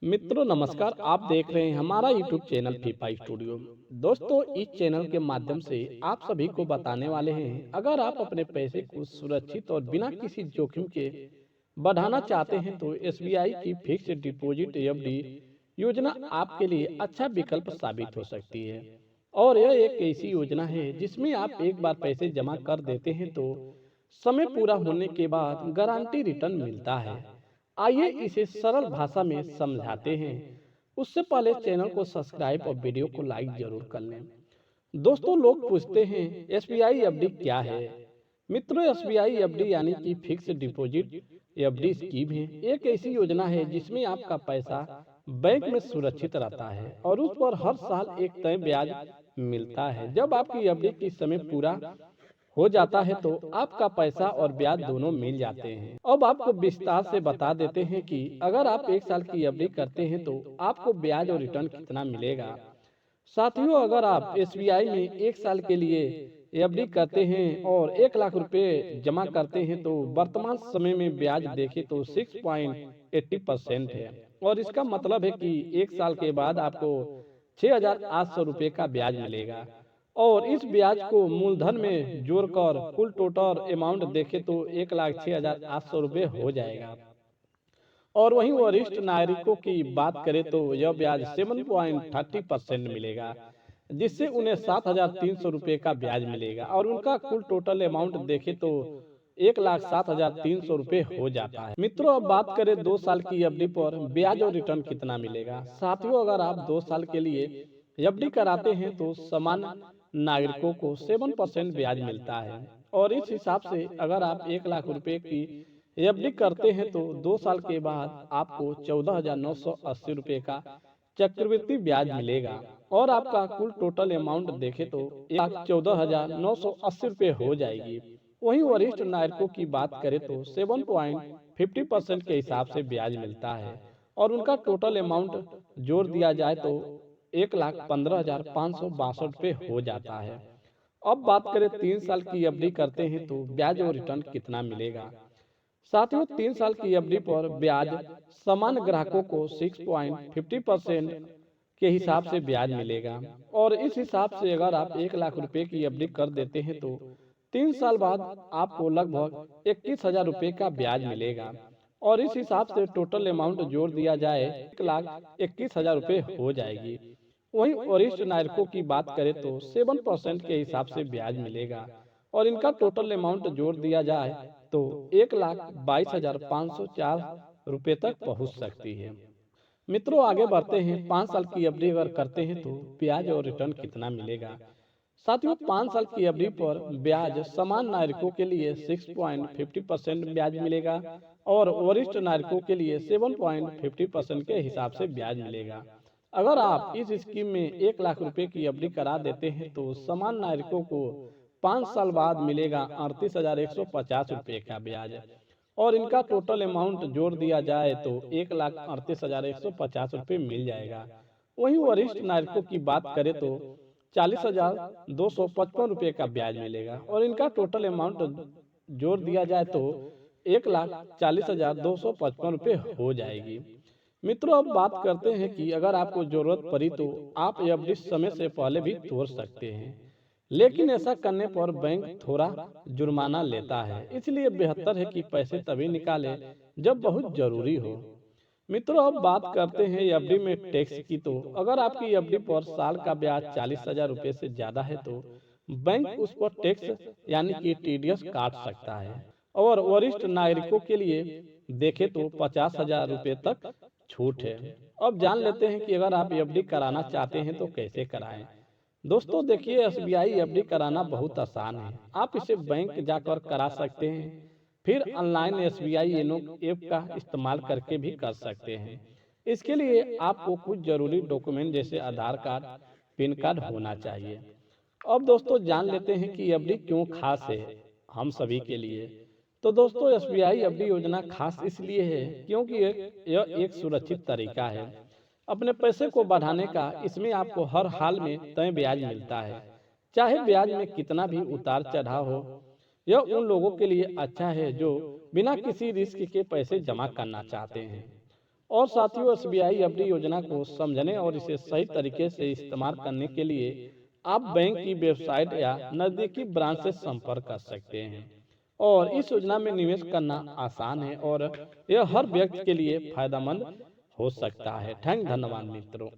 मित्रों नमस्कार। आप देख रहे हैं हमारा यूट्यूब चैनल फीफा स्टूडियो। दोस्तों इस चैनल के माध्यम से आप सभी को बताने वाले हैं, अगर आप अपने पैसे को सुरक्षित और बिना किसी जोखिम के बढ़ाना चाहते हैं तो एसबीआई की फिक्स्ड डिपॉजिट एफडी योजना आपके लिए अच्छा विकल्प साबित हो सकती है। और यह एक ऐसी योजना है जिसमें आप एक बार पैसे जमा कर देते हैं तो समय पूरा होने के बाद गारंटी रिटर्न मिलता है। आइए इसे सरल भाषा में समझाते हैं। उससे पहले चैनल को सब्सक्राइब और वीडियो को लाइक जरूर कर लें। दोस्तों लोग पूछते हैं एसबीआई एफडी क्या है। मित्रों एसबीआई एफडी यानी कि फिक्स डिपॉजिट एफडी स्कीम है, एक ऐसी योजना है जिसमें आपका पैसा बैंक में सुरक्षित रहता है और उस पर हर साल एक तय ब्याज मिलता है। जब आपकी एफडी की समय पूरा हो जाता है तो आपका पैसा और ब्याज दोनों मिल जाते हैं। अब आपको विस्तार से बता देते हैं कि अगर आप एक साल की एफडी करते हैं तो आपको ब्याज और रिटर्न कितना मिलेगा। साथियों अगर आप एसबीआई में एक साल के लिए एफडी करते हैं और 1 लाख रुपए जमा करते हैं तो वर्तमान समय में ब्याज देखें तो 6.80% है। और इसका मतलब है कि एक साल के बाद आपको 6,800 रुपये का ब्याज मिलेगा। और इस ब्याज को मूलधन में जोड़कर कुल टोटल अमाउंट देखें तो 1,06,800 रुपये हो जाएगा। और वहीं वरिष्ठ नागरिकों की बात करें तो यह ब्याज 7.30% मिलेगा, जिससे उन्हें 7,300 रुपये का ब्याज मिलेगा और उनका कुल टोटल अमाउंट देखें तो 1,07,300 रुपये हो जाता है। मित्रों अब बात करें 2 साल की एफडी पर ब्याज और रिटर्न कितना मिलेगा। साथियों अगर आप 2 साल के लिए एफडी कराते हैं तो सामान्य नागरिकों को 7% ब्याज मिलता है। और इस हिसाब से अगर आप 1 लाख रुपए की एफडी करते हैं तो 2 साल के बाद आपको 14,980 रुपये का चक्रवृद्धि ब्याज मिलेगा और आपका कुल टोटल अमाउंट देखें तो 1,14,980 रुपये हो जाएगी। वहीं वरिष्ठ नागरिकों की बात करें तो 7.50% के हिसाब से ब्याज मिलता है और उनका टोटल अमाउंट जोड़ दिया जाए तो 1,15,562 रुपये हो जाता है। अब बात करें 3 साल की एफडी करते हैं तो ब्याज और रिटर्न कितना मिलेगा। साथियों 3 साल की एफडी पर ब्याज सामान्य ग्राहकों को 6.50% के हिसाब से ब्याज मिलेगा। और इस हिसाब से अगर आप 1 लाख रुपए की एफडी कर देते हैं तो 3 साल बाद आपको लगभग 21,000 रुपये का ब्याज मिलेगा और इस हिसाब से टोटल अमाउंट जोड़ दिया जाए 1,21,000 रुपये हो जाएगी। वहीं वरिष्ठ नागरिकों की बात करें तो 7% के हिसाब से ब्याज मिलेगा और इनका टोटल अमाउंट जोड़ दिया जाए तो 1,22,504 रुपये तक पहुंच सकती है। मित्रों आगे बढ़ते हैं 5 साल की एफडी अगर करते हैं तो ब्याज और रिटर्न कितना मिलेगा। साथियों 5 साल की एफडी पर ब्याज समान नागरिकों के लिए 6.50% ब्याज मिलेगा और वरिष्ठ नागरिकों के लिए 7.50% के हिसाब से ब्याज मिलेगा। अगर आप इस स्कीम में 1 लाख रुपए की एफडी करा देते हैं तो समान नागरिकों को 5 साल बाद मिलेगा 38,150 रुपये का ब्याज और इनका टोटल अमाउंट जोड़ दिया जाए तो 1,38,150 रुपये मिल जाएगा। वहीं वरिष्ठ नागरिकों की बात करें तो 40,255 रुपये का ब्याज मिलेगा और इनका टोटल अमाउंट जोड़ दिया जाए तो 1,40,255 रुपये हो जाएगी। मित्रों अब बात करते हैं कि अगर आपको जरूरत पड़ी तो आप एफडी समय से पहले भी तोड़ सकते हैं, लेकिन ऐसा करने पर बैंक थोड़ा जुर्माना लेता है, इसलिए बेहतर है कि पैसे तभी निकालें जब बहुत जरूरी हो। मित्रों अब बात करते हैं एफडी में टैक्स की। तो अगर आपकी एफडी पर साल का ब्याज 40,000 रुपये से ज्यादा है तो बैंक उस पर टैक्स यानी कि टीडीएस काट सकता है। और वरिष्ठ नागरिकों के लिए देखें तो 50,000 रुपये तक छूट है। अब जान लेते हैं कि अगर आप एफडी कराना चाहते हैं तो कैसे कराएं। दोस्तों देखिए एसबीआई एफडी कराना बहुत आसान है। आप इसे बैंक जाकर करा सकते हैं, फिर ऑनलाइन एसबीआई येनो ऐप का इस्तेमाल करके भी कर सकते हैं। इसके लिए आपको कुछ जरूरी डॉक्यूमेंट जैसे आधार कार्ड, पैन कार्ड होना चाहिए। अब दोस्तों जान लेते हैं कि एफडी क्यों खास है हम सभी के लिए। तो दोस्तों एसबीआई एफडी योजना खास इसलिए है क्योंकि यह एक सुरक्षित तरीका है अपने पैसे को बढ़ाने का। इसमें आपको हर हाल में तय ब्याज मिलता है, चाहे ब्याज में कितना भी उतार चढ़ाव हो। यह उन लोगों के लिए अच्छा है जो बिना किसी रिस्क के पैसे जमा करना चाहते हैं। और साथियों, एसबीआई एफडी योजना को समझने और इसे सही तरीके से इस्तेमाल करने के लिए आप बैंक की वेबसाइट या नजदीकी ब्रांच से संपर्क कर सकते हैं। और इस योजना में निवेश करना आसान है और यह हर व्यक्ति के लिए फायदेमंद हो सकता है। धन्यवाद मित्रों।